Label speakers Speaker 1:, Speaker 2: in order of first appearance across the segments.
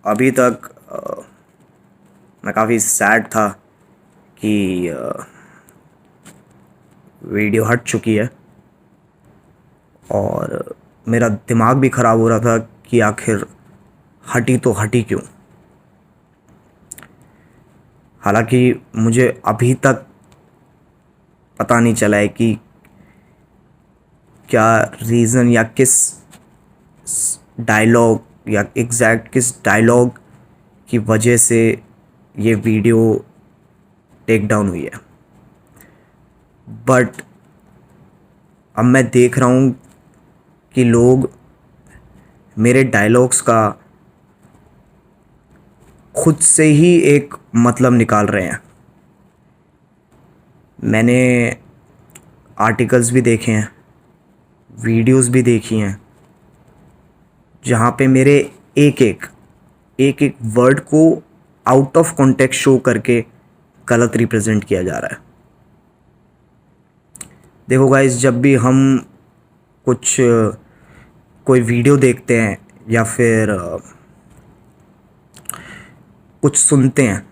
Speaker 1: अभी तक मैं काफ़ी सैड था कि वीडियो हट चुकी है और मेरा दिमाग भी ख़राब हो रहा था कि आखिर हटी तो हटी क्यों। हालांकि मुझे अभी तक पता नहीं चला है कि क्या रीज़न या किस डायलॉग या एग्जैक्ट किस डायलॉग की वजह से ये वीडियो टेक डाउन हुई है। बट अब मैं देख रहा हूँ कि लोग मेरे डायलॉग्स का खुद से ही एक मतलब निकाल रहे हैं। मैंने आर्टिकल्स भी देखे हैं, वीडियोस भी देखी हैं, जहाँ पे मेरे एक एक वर्ड को आउट ऑफ कॉन्टेक्स्ट शो करके गलत रिप्रेजेंट किया जा रहा है। देखो गाइस, जब भी हम कोई वीडियो देखते हैं या फिर कुछ सुनते हैं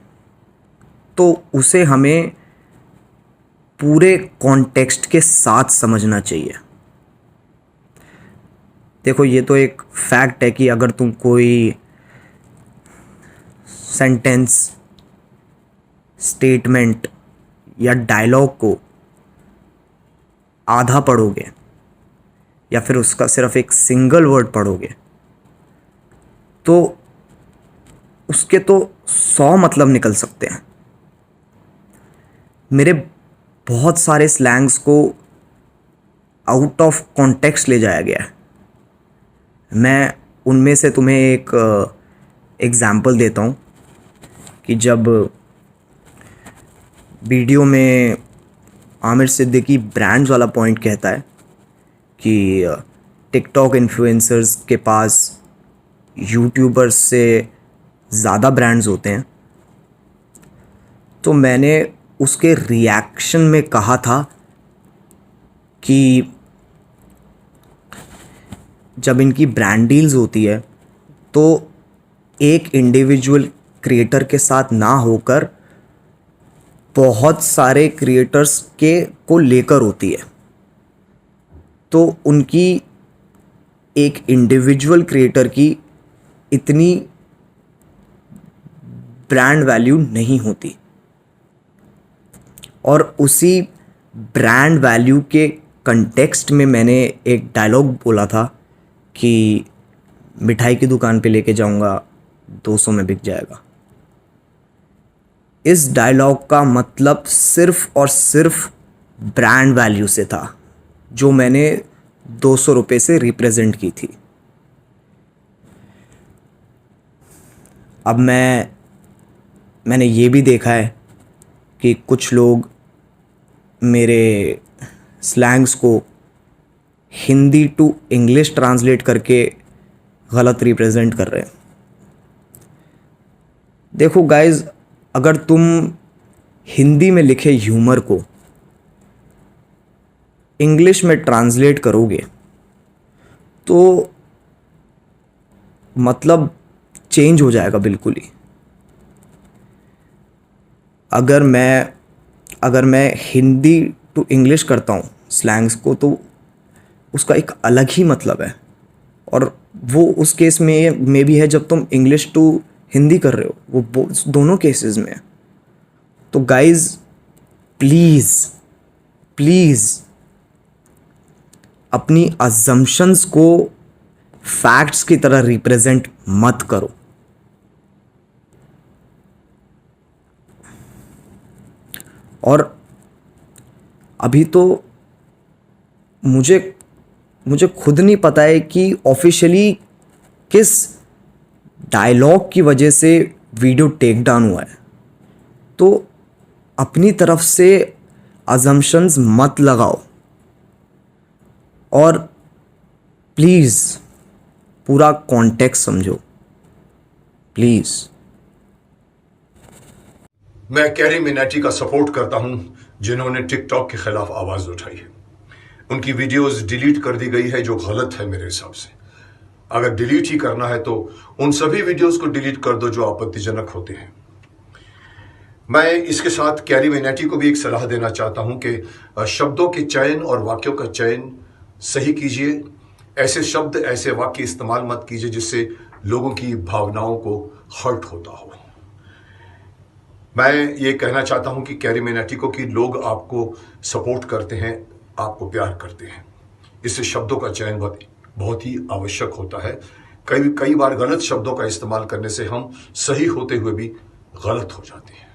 Speaker 1: तो उसे हमें पूरे कॉन्टेक्स्ट के साथ समझना चाहिए। देखो, ये तो एक फैक्ट है कि अगर तुम कोई सेंटेंस, स्टेटमेंट या डायलॉग को आधा पढ़ोगे या फिर उसका सिर्फ एक सिंगल वर्ड पढ़ोगे तो उसके तो 100 मतलब निकल सकते हैं। मेरे बहुत सारे स्लैंग्स को आउट ऑफ कॉन्टेक्स्ट ले जाया गया है। मैं उनमें से तुम्हें एक एग्ज़ाम्पल देता हूँ कि जब वीडियो में आमिर सिद्दीकी ब्रांड्स वाला पॉइंट कहता है कि टिकटॉक इन्फ्लुएंसर्स के पास यूट्यूबर्स से ज़्यादा ब्रांड्स होते हैं, तो मैंने उसके रिएक्शन में कहा था कि जब इनकी ब्रांड डील्स होती है तो एक इंडिविजुअल क्रिएटर के साथ ना होकर बहुत सारे क्रिएटर्स के को लेकर होती है, तो उनकी एक इंडिविजुअल क्रिएटर की इतनी ब्रांड वैल्यू नहीं होती। और उसी ब्रांड वैल्यू के कंटेक्स्ट में मैंने एक डायलॉग बोला था कि मिठाई की दुकान पे लेके जाऊंगा 200 में बिक जाएगा। इस डायलॉग का मतलब सिर्फ और सिर्फ ब्रांड वैल्यू से था, जो मैंने 200 रुपये से रिप्रेजेंट की थी। अब मैंने ये भी देखा है कि कुछ लोग मेरे स्लैंग्स को हिंदी टू इंग्लिश ट्रांसलेट करके गलत रिप्रेजेंट कर रहे हैं। देखो गाइस, अगर तुम हिंदी में लिखे ह्यूमर को इंग्लिश में ट्रांसलेट करोगे तो मतलब चेंज हो जाएगा बिल्कुल ही। अगर मैं हिंदी टू इंग्लिश करता हूँ स्लैंग्स को तो उसका एक अलग ही मतलब है, और वो उस केस में भी है जब तुम इंग्लिश टू हिंदी कर रहे हो, वो दोनों केसेस में है। तो गाइज प्लीज़ अपनी अजम्पशंस को फैक्ट्स की तरह रिप्रेजेंट मत करो। और अभी तो मुझे खुद नहीं पता है कि ऑफिशियली किस डायलॉग की वजह से वीडियो टेक डाउन हुआ है। तो अपनी तरफ से अजम्पशंस मत लगाओ और प्लीज़ पूरा कॉन्टेक्स्ट समझो, प्लीज़।
Speaker 2: मैं कैरी मिनेटी का सपोर्ट करता हूं, जिन्होंने टिकटॉक के खिलाफ आवाज उठाई है। उनकी वीडियोस डिलीट कर दी गई है, जो गलत है मेरे हिसाब से। अगर डिलीट ही करना है तो उन सभी वीडियोस को डिलीट कर दो जो आपत्तिजनक होते हैं। मैं इसके साथ कैरी मिनेटी को भी एक सलाह देना चाहता हूं कि शब्दों के चयन और वाक्यों का चयन सही कीजिए। ऐसे शब्द ऐसे वाक्य इस्तेमाल मत कीजिए जिससे लोगों की भावनाओं को हर्ट होता हो। मैं ये कहना चाहता हूं कि कैरी मिनेटी को कि लोग आपको सपोर्ट करते हैं, आपको प्यार करते हैं, इससे शब्दों का चयन बहुत ही आवश्यक होता है। कई बार गलत शब्दों का इस्तेमाल करने से हम सही होते हुए भी गलत हो जाते हैं।